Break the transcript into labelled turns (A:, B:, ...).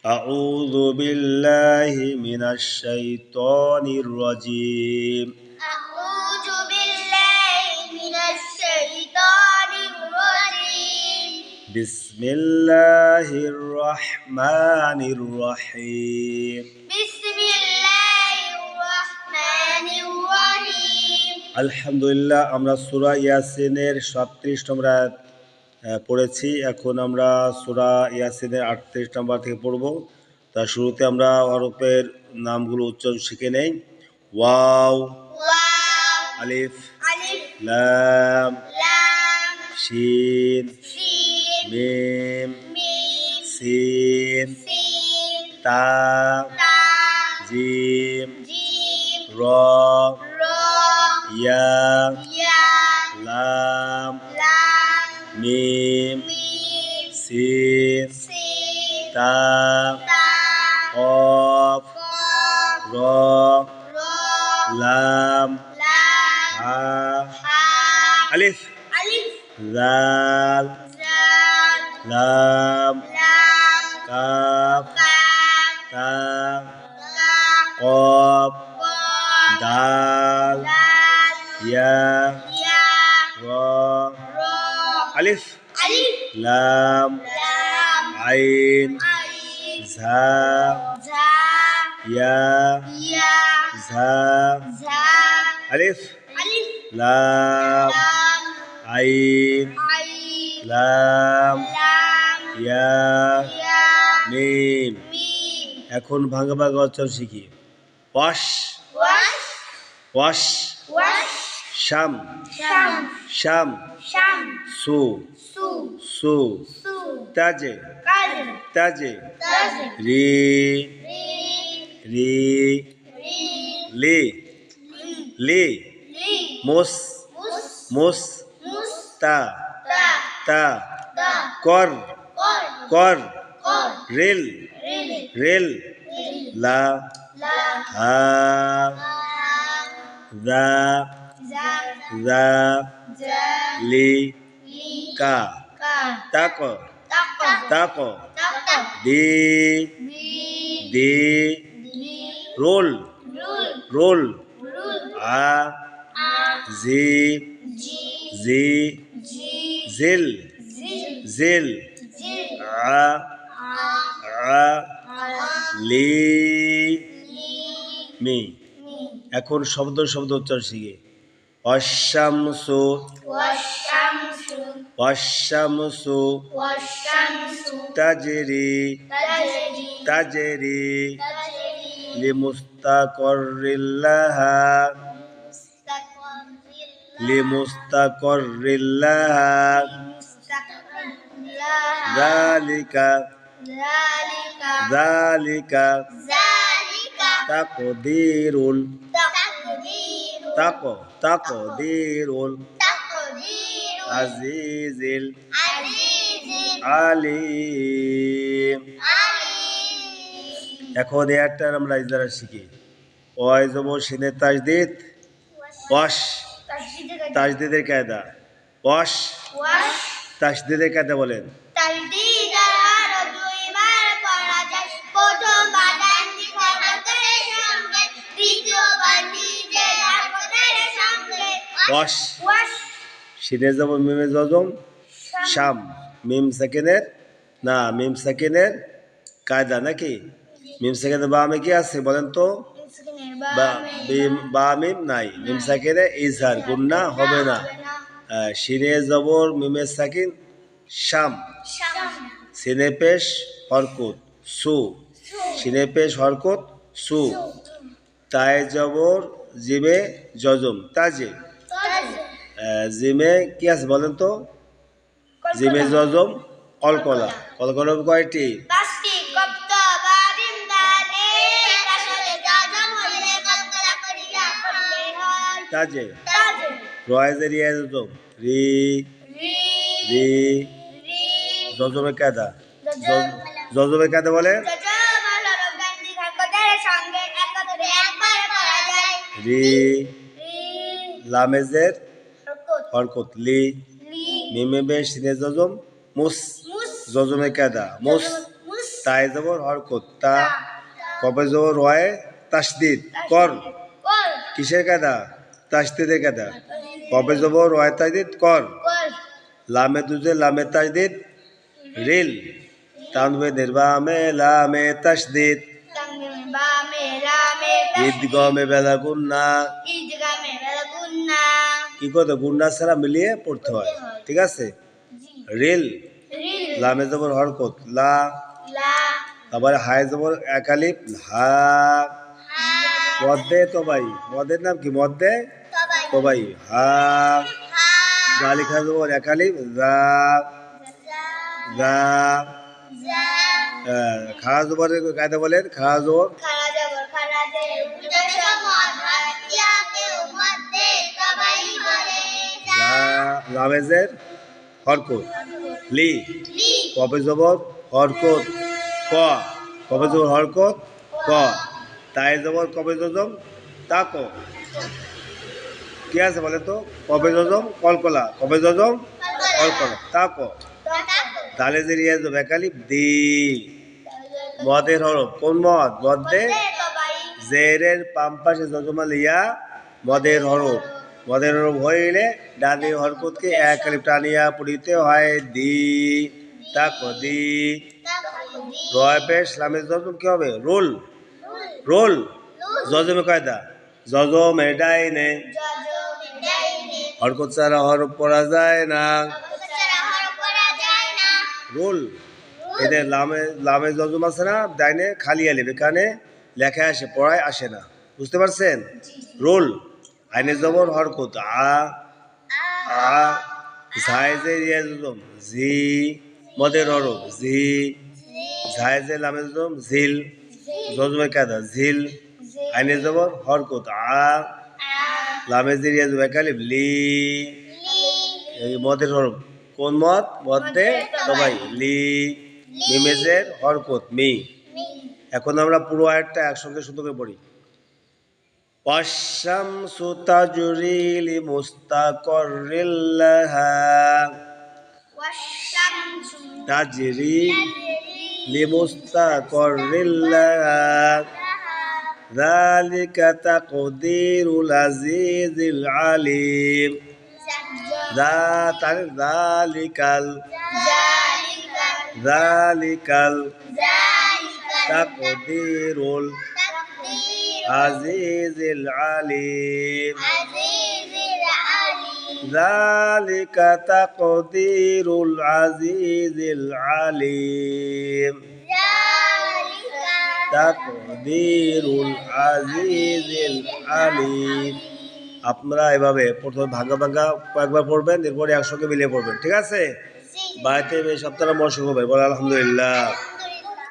A: أعوذ بالله من الشيطان الرجيم.
B: أعوذ بالله من الشيطان الرجيم.
A: بسم الله الرحمن الرحيم.
B: بسم الله الرحمن الرحيم.
A: আলহামদুলিল্লাহ, আমরা সূরা ইয়াসিনের 37 নম্বর আয়াত পড়েছি। এখন আমরা সূরা ইয়াসিনের 38 নম্বর থেকে পড়ব। তার শুরুতে আমরা হরফের নামগুলো উচ্চারণ শিখে নেই। ওয়াও, আলিফ, লাম, শিন, মিম, সিন, তা, জিম, র, ইয়া, লাম, মিম, সিন, তা, কফ, র, লাম, হা, আলিফ, জাল, লাম, কাফ, তা, কফ, দাল, ইয়া, র, আলিফ, লাম, আইন, ঝা, ইয়া, ঝা, আলিফ, লাম, আইন, লাম, ইয়া, মিম। এখন ভাঙা ভাঙা উচ্চারণ শিখি। ওয়াশ, ওয়াশ, শাম, শাম, সু, সু, তাজে, তাজে, রি, রি, লি, লি, মুস, মুস, তা, তা, কর, কর, রেল, রেল, লা, হা, দা, দা, লি, কা, তাক, তাক, দি, দি, রোল, রোল, আ, জি, জি, জিল, জিল, আ, আ, লি, মি। এখন শব্দ শব্দ উচ্চারণ শিখে। অশামসু, অশামসু, তাজরি, তাজরি, লিমুস্তাকরিল্লাহা, লিমুস্তাকরিল্লাহা, যালিকা, যালিকা, তাকদিরুল, তাকদিরুল আজিজিল আলিম। এখন এয়ারটার আমরা ইজারা শিখি। ওয়াই জবর শিনের তাজদিদ, ওয়াশ, তাজদিদের কায়দা, ওয়াশ, তাজদিদের কায়দা বলেন। ওয়াশ, শিনে জবর মিমে জজম, শাম, মিম সেকেন্ডের, না মিম সেকেন্ডের কায়দা নাকি? মিম সেকেন্ডের বা আমি কি আছে বলেন তো? বা মিম নাই, মিম সাকিনে ইজহার গুন্না হবে না। শিনে জবর মিমে সাকিন শাম, সিনে পেশ হরকত সু, সিনে পেশ হরকত সু, তাই জবর জিমে জজম তাজে, জিমে কি আছে বলেন তো? জিমে জজম কলকলা, কলকলা কয়টি? তাজে, রয়েজের ইয়া জজম, রি, রি, জজমে কায়দা, জজমে কায়দা বলে রি, লামেজের হরকত লি, মিমে বেশ সিনে জজম মুস, জজমে কায়দা মুস, তাই জবর হরকত তা, কবে জবর রয়ে তাসদিদ কর,
B: কর
A: কিসের কায়দা? তাসদিদের কায়দা। কবে জবর রয়ে তাসদিদ কর,
B: কর
A: লামে দুজে লামে তাসদিদ রিল, তানবিনের বামে লামে তাসদিদ,
B: তানবিনের বামে লামে
A: ঈদগমে বেলা গুন্না,
B: ঈদগামে বেলা গুন্না
A: কি করতে গুন্না ছাড়া মিলিয়ে পড়তে হয়, ঠিক আছে? রিল,
B: রিল
A: লামে জবর হরকত লা,
B: লা
A: তারপরে হায় জবর একালিপ হা,
B: হা
A: মদ্দে তো ভাই, মদের নাম কি? মদ্দে
B: সবাই
A: তো ভাই হা,
B: হা
A: জালি খা জবর একালিপ যা,
B: জা
A: যা,
B: জা
A: খাড়া জবরের কায়দা বলেন, খাড়া জবর
B: খারা জবর খারা দে উল্টা সমাজ হাতিয়াকে মধ্যে সবাই বলে
A: যা, লামেজের হরকত লি,
B: লি
A: কবে জবর হরকত ক, কবে জবর হরকত ক, তাই জবর কবে জজম তাক, কি আছে বলে তো? কবে জজম কলকলা, কবে জজম কলকলা তাক, তালে যে রিয়াজ বেকালিপ দি, মদের হরফ কোন মদ? মদে জেরের পাম্পাসে জজমাল ইয়া মদের হরফ, মদের হরফ হইলে ডানি হরকতকে এক কালিপ টানিয়া পড়িতে হয় দি, তাক দি, রয় পেশ লামের জজম কি হবে? রোল, রোল জজমে কায়দা, জজম এটাই নে, হরকত ছাড়া হরফ পড়া যায় না, রোল এদের লামে লামে জজম আছে না, ডাইনে খালি আলিফ, এখানে লেখা আসে পড়ায় আসে না, বুঝতে পারছেন? রোল আইনে জবর হরকত আ, আ ঝাইজে রিয়া জজম জি, মদের হরফ জি, ঝাইজে লামে জজম ঝিল, জজমে কায়দা ঝিল, আইনে জবর হরকত আ, লামে রিয়া জজম একালিফ লি, এই মদের হরফ কোন মদ? মদে সবাই লি, মিমেজের হরকত মি। এখন আমরা পুরো আয়াতটা একসঙ্গে শুধু করে পড়ি। ওয়াশ-শামসু তাজরি লিমুস্তাকাররিল লাহা, তাজরি লিমুস্তাকাররিল লাহা, যালিকা তাকদীরুল আজিজিল আলিম, যালিকাল, যালিকাল তাকদীরুল আজিজিল আলিম, যালিকা তাকদীরুল আজিজিল আলিম, তাকদীরুল আজিজিল আলিম। আপনারা এভাবে প্রথমে ভাঙা ভাঙা কয়েকবার পড়বেন, এরপরে একসঙ্গে মিলিয়ে পড়বেন, ঠিক আছে? বাড়িতে এই সপ্তাহটা মশক হবে, বলে আলহামদুলিল্লাহ।